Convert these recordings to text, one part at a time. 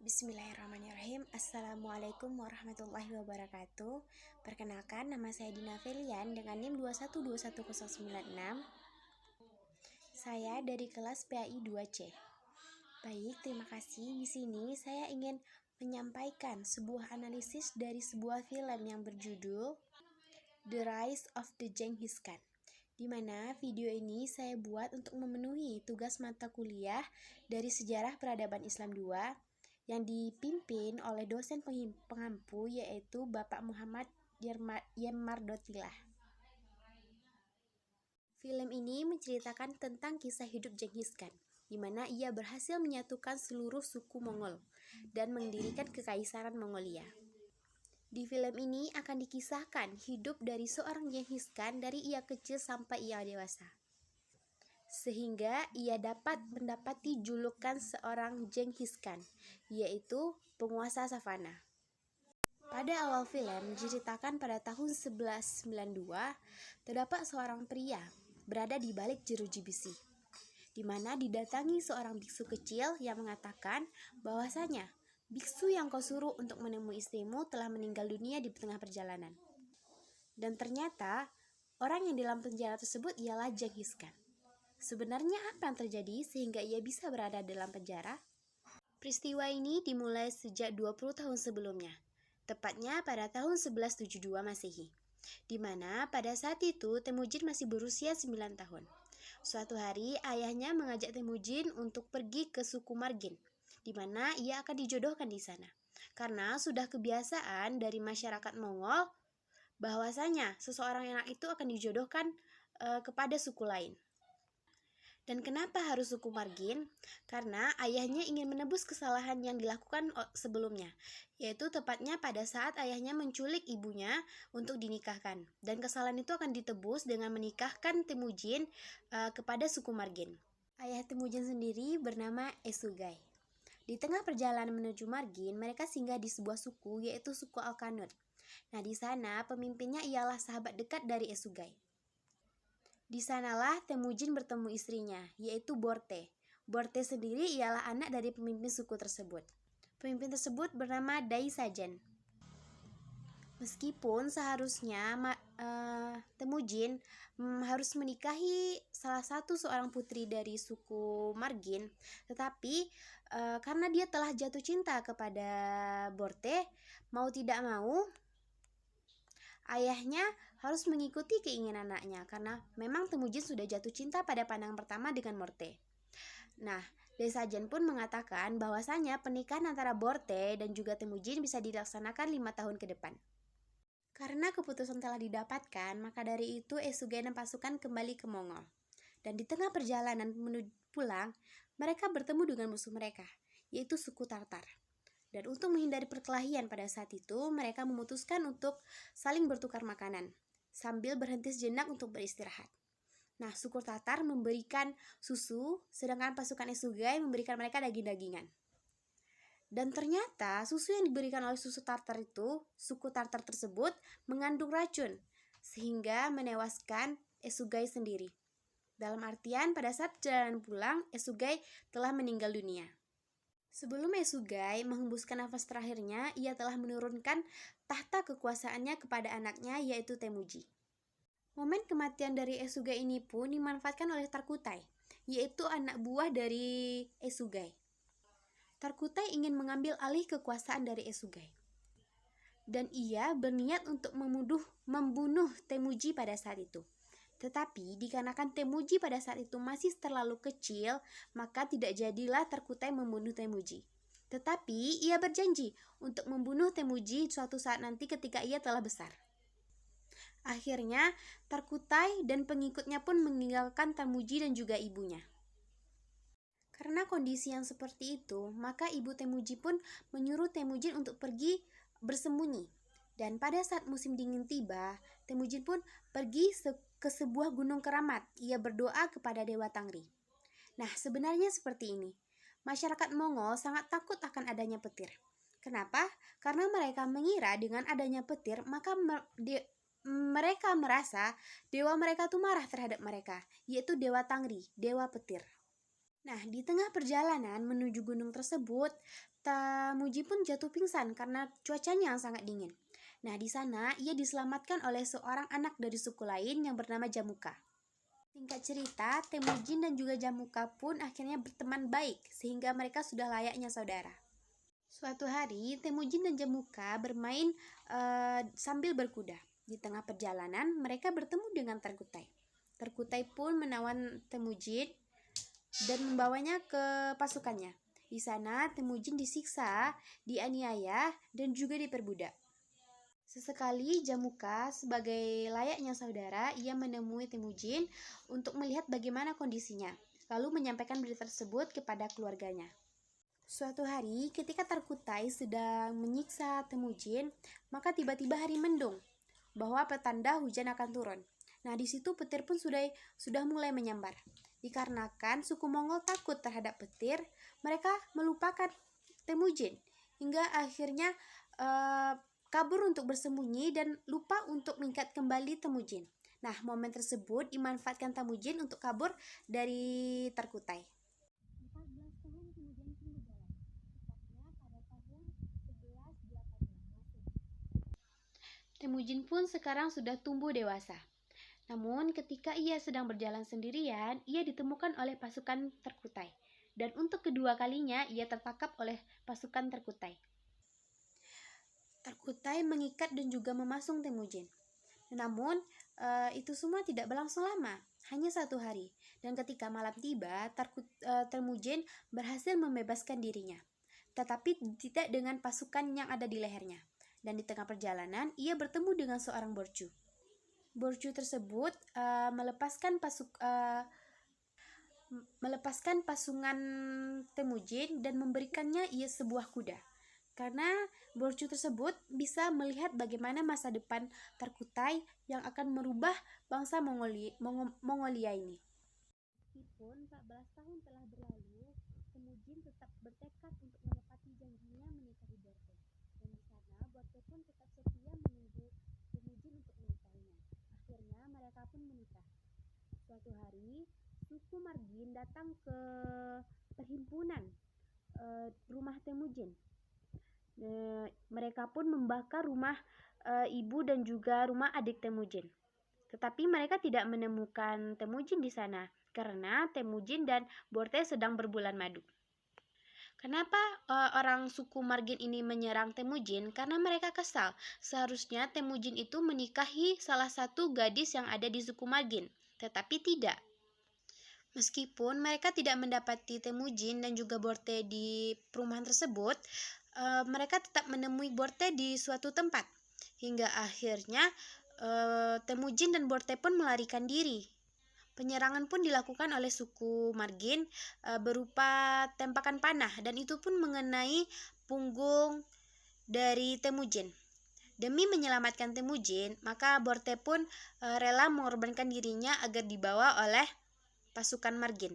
Bismillahirrahmanirrahim. Assalamualaikum warahmatullahi wabarakatuh. Perkenalkan, nama saya Dina Felian dengan NIM 2121096. Saya dari kelas PAI 2C. Baik, terima kasih. Di sini saya ingin menyampaikan sebuah analisis dari sebuah film yang berjudul The Rise of the Genghis Khan, di mana video ini saya buat untuk memenuhi tugas mata kuliah dari Sejarah Peradaban Islam 2 yang dipimpin oleh dosen pengampu, yaitu Bapak Muhammad Yemardotilah. Film ini menceritakan tentang kisah hidup Genghis Khan, di mana ia berhasil menyatukan seluruh suku Mongol dan mendirikan kekaisaran Mongolia. Di film ini akan dikisahkan hidup dari seorang Genghis Khan dari ia kecil sampai ia dewasa, sehingga ia dapat mendapati julukan seorang Genghis Khan, yaitu penguasa savana. Pada awal film diceritakan pada tahun 1192, terdapat seorang pria berada di balik jeruji besi, di mana didatangi seorang biksu kecil yang mengatakan bahwasanya biksu yang kau suruh untuk menemui istrimu telah meninggal dunia di tengah perjalanan. Dan ternyata orang yang di dalam penjara tersebut ialah Genghis Khan. Sebenarnya apa yang terjadi sehingga ia bisa berada dalam penjara? Peristiwa ini dimulai sejak 20 tahun sebelumnya, tepatnya pada tahun 1172 Masehi, di mana pada saat itu Temujin masih berusia 9 tahun. Suatu hari ayahnya mengajak Temujin untuk pergi ke suku Margin, di mana ia akan dijodohkan di sana. Karena sudah kebiasaan dari masyarakat Mongol bahwasanya seseorang anak itu akan dijodohkan kepada suku lain. Dan kenapa harus suku Margin? Karena ayahnya ingin menebus kesalahan yang dilakukan sebelumnya, yaitu tepatnya pada saat ayahnya menculik ibunya untuk dinikahkan. Dan kesalahan itu akan ditebus dengan menikahkan Temujin kepada suku Margin. Ayah Temujin sendiri bernama Esugai. Di tengah perjalanan menuju Margin, mereka singgah di sebuah suku, yaitu suku Al-Qanud. Nah, di sana pemimpinnya ialah sahabat dekat dari Esugai. Di sanalah Temujin bertemu istrinya, yaitu Borte. Borte sendiri ialah anak dari pemimpin suku tersebut. Pemimpin tersebut bernama Dai Sajen. Meskipun seharusnya Temujin harus menikahi salah satu seorang putri dari suku Margin, tetapi karena dia telah jatuh cinta kepada Borte, mau tidak mau ayahnya harus mengikuti keinginan anaknya, karena memang Temujin sudah jatuh cinta pada pandangan pertama dengan Borte. Nah, Dai Sajen pun mengatakan bahwasanya pernikahan antara Borte dan juga Temujin bisa dilaksanakan 5 tahun ke depan. Karena keputusan telah didapatkan, maka dari itu Esugai dan pasukan kembali ke Mongol. Dan di tengah perjalanan menuju pulang, mereka bertemu dengan musuh mereka, yaitu suku Tartar. Dan untuk menghindari perkelahian pada saat itu, mereka memutuskan untuk saling bertukar makanan, sambil berhenti sejenak untuk beristirahat. Nah, suku Tartar memberikan susu, sedangkan pasukan Esugai memberikan mereka daging-dagingan. Dan ternyata susu yang diberikan oleh suku Tartar tersebut mengandung racun, sehingga menewaskan Esugai sendiri. Dalam artian, pada saat perjalanan pulang, Esugai telah meninggal dunia. Sebelum Esugai menghembuskan nafas terakhirnya, ia telah menurunkan tahta kekuasaannya kepada anaknya, yaitu Temujin. Momen kematian dari Esugai ini pun dimanfaatkan oleh Tarkutai, yaitu anak buah dari Esugai. Tarkutai ingin mengambil alih kekuasaan dari Esugai, dan ia berniat untuk membunuh Temujin pada saat itu. Tetapi dikarenakan Temujin pada saat itu masih terlalu kecil, maka tidak jadilah Tarkutai membunuh Temujin. Tetapi ia berjanji untuk membunuh Temujin suatu saat nanti ketika ia telah besar. Akhirnya Tarkutai dan pengikutnya pun meninggalkan Temujin dan juga ibunya. Karena kondisi yang seperti itu, maka ibu Temujin pun menyuruh Temujin untuk pergi bersembunyi. Dan pada saat musim dingin tiba, Temujin pun pergi ke sebuah gunung keramat. Ia berdoa kepada Dewa Tangri. Nah, sebenarnya seperti ini. Masyarakat Mongol sangat takut akan adanya petir. Kenapa? Karena mereka mengira dengan adanya petir, maka mereka merasa dewa mereka itu marah terhadap mereka, yaitu Dewa Tangri, Dewa Petir. Nah, di tengah perjalanan menuju gunung tersebut, Tamuji pun jatuh pingsan karena cuacanya yang sangat dingin. Nah, di sana ia diselamatkan oleh seorang anak dari suku lain yang bernama Jamuka. Singkat cerita, Temujin dan juga Jamuka pun akhirnya berteman baik sehingga mereka sudah layaknya saudara. Suatu hari, Temujin dan Jamuka bermain sambil berkuda. Di tengah perjalanan, mereka bertemu dengan Terkutai. Terkutai pun menawan Temujin dan membawanya ke pasukannya. Di sana, Temujin disiksa, dianiaya, dan juga diperbudak. Sesekali Jamuka sebagai layaknya saudara, ia menemui Temujin untuk melihat bagaimana kondisinya, lalu menyampaikan berita tersebut kepada keluarganya. Suatu hari, ketika Terkutai sedang menyiksa Temujin, maka tiba-tiba hari mendung, bahwa petanda hujan akan turun. Nah, di situ petir pun sudah mulai menyambar. Dikarenakan suku Mongol takut terhadap petir, mereka melupakan Temujin hingga akhirnya kabur untuk bersembunyi dan lupa untuk mengikat kembali Temujin. Nah, momen tersebut dimanfaatkan Temujin untuk kabur dari Terkutai. 14 tahun kemudian pun berjalan, tepatnya pada tahun 1186. Temujin pun sekarang sudah tumbuh dewasa. Namun, ketika ia sedang berjalan sendirian, ia ditemukan oleh pasukan Terkutai. Dan untuk kedua kalinya, ia tertangkap oleh pasukan Terkutai. Terkutai mengikat dan juga memasung Temujin. Namun, itu semua tidak berlangsung lama, hanya 1 hari. Dan ketika malam tiba, Temujin berhasil membebaskan dirinya, tetapi tidak dengan pasukan yang ada di lehernya. Dan di tengah perjalanan, ia bertemu dengan seorang borcu. Borcu tersebut melepaskan pasungan Temujin dan memberikannya ia sebuah kuda. Karena borcu tersebut bisa melihat bagaimana masa depan Terkutai yang akan merubah bangsa Mongolia ini. Meskipun 14 tahun telah berlalu, Temujin tetap bertekad untuk menepati janjinya menikahi Borte. Dan di sana, Borte pun tetap setia menunggu Temujin untuk menikahinya. Akhirnya mereka pun menikah. Suatu hari, suku Margin datang ke perhimpunan rumah Temujin. Mereka pun membakar rumah ibu dan juga rumah adik Temujin. Tetapi mereka tidak menemukan Temujin di sana karena Temujin dan Borte sedang berbulan madu. Kenapa orang suku Margin ini menyerang Temujin? Karena mereka kesal. Seharusnya Temujin itu menikahi salah satu gadis yang ada di suku Margin, tetapi tidak. Meskipun mereka tidak mendapati Temujin dan juga Borte di perumahan tersebut, mereka tetap menemui Borte di suatu tempat. Hingga akhirnya Temujin dan Borte pun melarikan diri. Penyerangan pun dilakukan oleh suku Margin berupa tempakan panah, dan itu pun mengenai punggung dari Temujin. Demi menyelamatkan Temujin, maka Borte pun rela mengorbankan dirinya agar dibawa oleh pasukan Margin.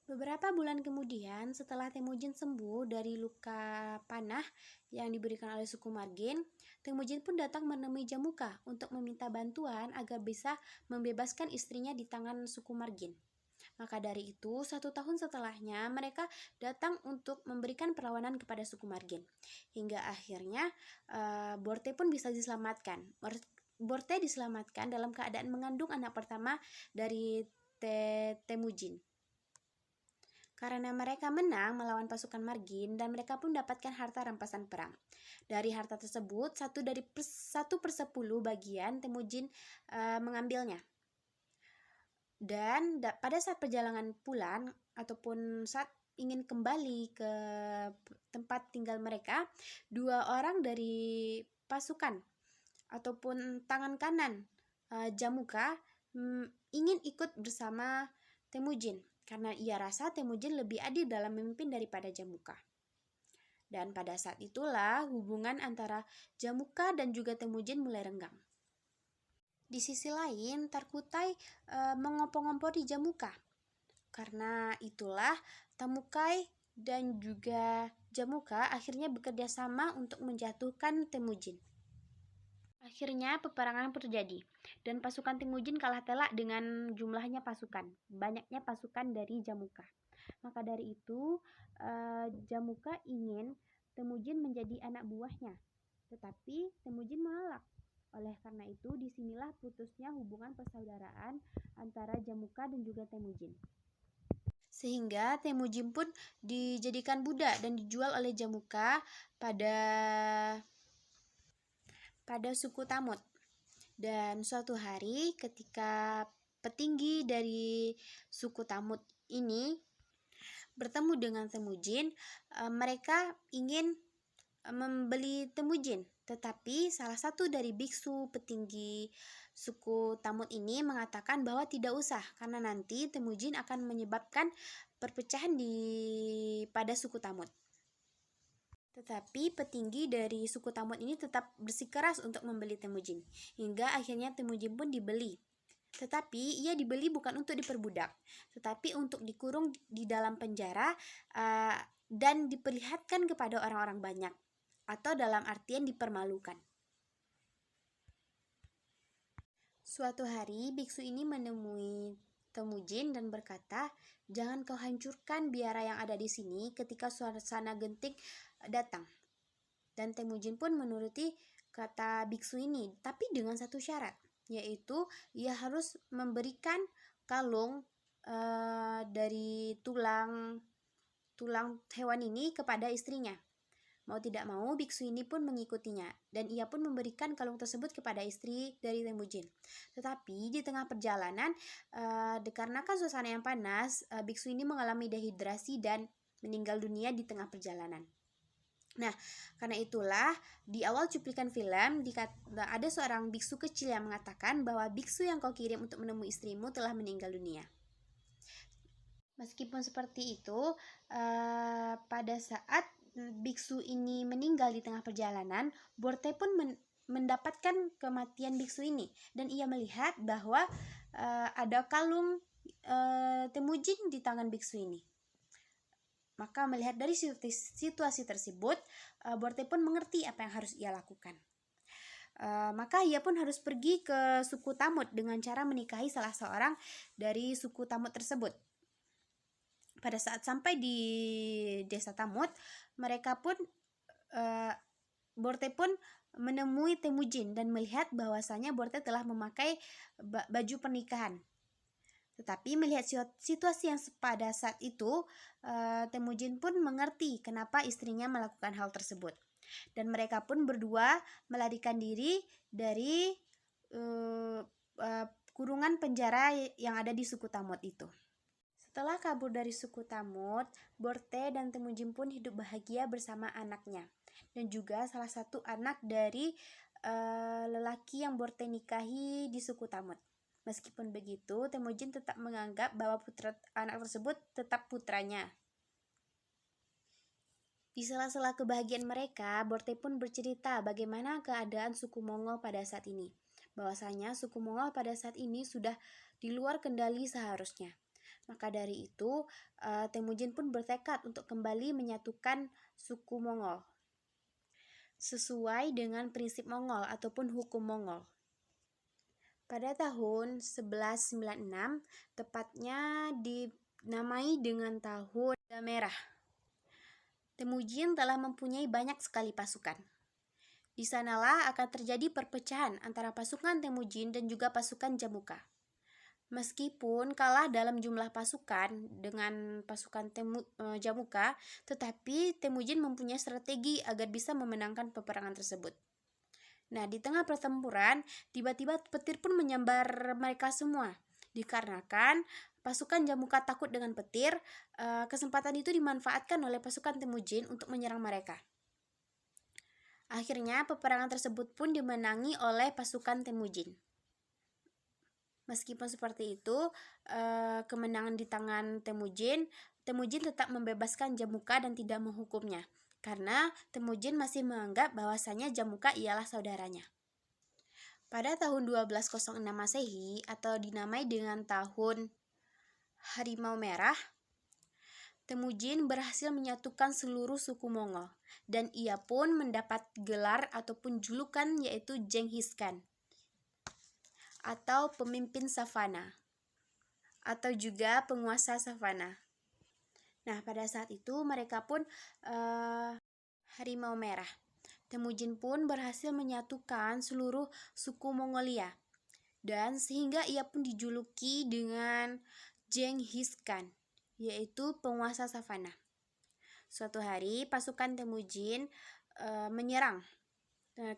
Beberapa bulan kemudian, setelah Temujin sembuh dari luka panah yang diberikan oleh suku Margin, Temujin pun datang menemui Jamuka untuk meminta bantuan agar bisa membebaskan istrinya di tangan suku Margin. Maka dari itu, 1 tahun setelahnya, mereka datang untuk memberikan perlawanan kepada suku Margin. Hingga akhirnya, Borte pun bisa diselamatkan. Borte diselamatkan dalam keadaan mengandung anak pertama dari Temujin. Karena mereka menang melawan pasukan Margin dan mereka pun dapatkan harta rampasan perang. Dari harta tersebut, 1/10 bagian Temujin mengambilnya. Dan pada saat perjalanan pulang ataupun saat ingin kembali ke tempat tinggal mereka, 2 orang dari pasukan ataupun tangan kanan Jamuka ingin ikut bersama Temujin karena ia rasa Temujin lebih adil dalam memimpin daripada Jamuka. Dan pada saat itulah hubungan antara Jamuka dan juga Temujin mulai renggang. Di sisi lain, Terkutai mengompor-ngompori Jamuka. Karena itulah Tamukai dan juga Jamuka akhirnya bekerja sama untuk menjatuhkan Temujin. Akhirnya peperangan terjadi dan pasukan Temujin kalah telak dengan banyaknya pasukan dari Jamuka. Maka dari itu, Jamuka ingin Temujin menjadi anak buahnya, tetapi Temujin menolak. Oleh karena itu, disinilah putusnya hubungan persaudaraan antara Jamuka dan juga Temujin. Sehingga Temujin pun dijadikan budak dan dijual oleh Jamuka pada suku Tamut. Dan suatu hari ketika petinggi dari suku Tamut ini bertemu dengan Temujin, mereka ingin membeli Temujin, tetapi salah satu dari biksu petinggi suku Tamut ini mengatakan bahwa tidak usah, karena nanti Temujin akan menyebabkan perpecahan pada suku Tamut. Tetapi petinggi dari suku Tamut ini tetap bersikeras untuk membeli Temujin, hingga akhirnya Temujin pun dibeli. Tetapi ia dibeli bukan untuk diperbudak, tetapi untuk dikurung di dalam penjara dan diperlihatkan kepada orang-orang banyak, atau dalam artian dipermalukan. Suatu hari biksu ini menemui Temujin dan berkata, "Jangan kau hancurkan biara yang ada di sini ketika suasana genting datang." Dan Temujin pun menuruti kata biksu ini, tapi dengan satu syarat, yaitu ia harus memberikan kalung dari tulang hewan ini kepada istrinya. Mau tidak mau, biksu ini pun mengikutinya, dan ia pun memberikan kalung tersebut kepada istri dari Temujin. Tetapi di tengah perjalanan, dikarenakan suasana yang panas, biksu ini mengalami dehidrasi dan meninggal dunia di tengah perjalanan. Nah, karena itulah di awal cuplikan film ada seorang biksu kecil yang mengatakan bahwa biksu yang kau kirim untuk menemui istrimu telah meninggal dunia. Meskipun seperti itu, pada saat biksu ini meninggal di tengah perjalanan, Borte pun mendapatkan kematian biksu ini, dan ia melihat bahwa ada kalung Temujin di tangan biksu ini. Maka melihat dari situasi tersebut, Borte pun mengerti apa yang harus ia lakukan. Maka ia pun harus pergi ke suku Tamut dengan cara menikahi salah seorang dari suku Tamut tersebut. Pada saat sampai di desa Tamut, Borte pun menemui Temujin dan melihat bahwasanya Borte telah memakai baju pernikahan. Tetapi melihat situasi yang pada saat itu, Temujin pun mengerti kenapa istrinya melakukan hal tersebut. Dan mereka pun berdua melarikan diri dari kurungan penjara yang ada di suku Tamut itu. Setelah kabur dari suku Tamut, Borte dan Temujin pun hidup bahagia bersama anaknya, dan juga salah satu anak dari lelaki yang Borte nikahi di suku Tamut. Meskipun begitu, Temujin tetap menganggap bahwa anak tersebut tetap putranya. Di sela-sela kebahagiaan mereka, Borte pun bercerita bagaimana keadaan suku Mongol pada saat ini. Bahwasanya suku Mongol pada saat ini sudah di luar kendali seharusnya. Maka dari itu, Temujin pun bertekad untuk kembali menyatukan suku Mongol sesuai dengan prinsip Mongol ataupun hukum Mongol. Pada tahun 1196, tepatnya dinamai dengan tahun merah, Temujin telah mempunyai banyak sekali pasukan. Di sanalah akan terjadi perpecahan antara pasukan Temujin dan juga pasukan Jamuka. Meskipun kalah dalam jumlah pasukan dengan pasukan Jamuka, tetapi Temujin mempunyai strategi agar bisa memenangkan peperangan tersebut. Nah, di tengah pertempuran, tiba-tiba petir pun menyambar mereka semua. Dikarenakan pasukan Jamuka takut dengan petir, kesempatan itu dimanfaatkan oleh pasukan Temujin untuk menyerang mereka. Akhirnya, peperangan tersebut pun dimenangi oleh pasukan Temujin. Meskipun seperti itu, kemenangan di tangan Temujin tetap membebaskan Jamuka dan tidak menghukumnya, karena Temujin masih menganggap bahwasanya Jamuka ialah saudaranya. Pada tahun 1206 Masehi atau dinamai dengan tahun Harimau Merah, Temujin berhasil menyatukan seluruh suku Mongol, dan ia pun mendapat gelar ataupun julukan yaitu Genghis Khan, atau pemimpin savana, atau juga penguasa savana. Nah, pada saat itu mereka pun harimau merah. Temujin pun berhasil menyatukan seluruh suku Mongolia dan sehingga ia pun dijuluki dengan Genghis Khan, yaitu penguasa savana. Suatu hari pasukan Temujin menyerang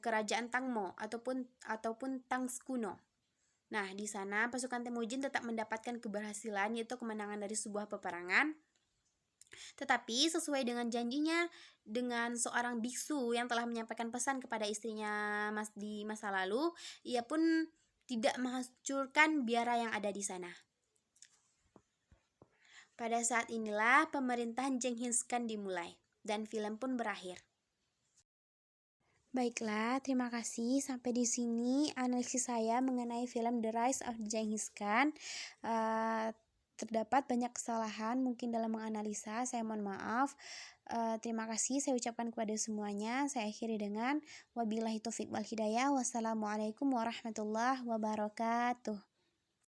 kerajaan Tangmo ataupun Tangs kuno. Nah, di sana pasukan Temujin tetap mendapatkan keberhasilan, yaitu kemenangan dari sebuah peperangan. Tetapi sesuai dengan janjinya dengan seorang biksu yang telah menyampaikan pesan kepada istrinya di masa lalu, ia pun tidak menghancurkan biara yang ada di sana. Pada saat inilah pemerintahan Genghis Khan dimulai dan film pun berakhir. Baiklah, terima kasih. Sampai di sini analisis saya mengenai film The Rise of Genghis Khan. Terdapat banyak kesalahan mungkin dalam menganalisa, saya mohon maaf. Terima kasih saya ucapkan kepada semuanya. Saya akhiri dengan wabillahi taufiq wal hidayah. Wassalamualaikum warahmatullahi wabarakatuh.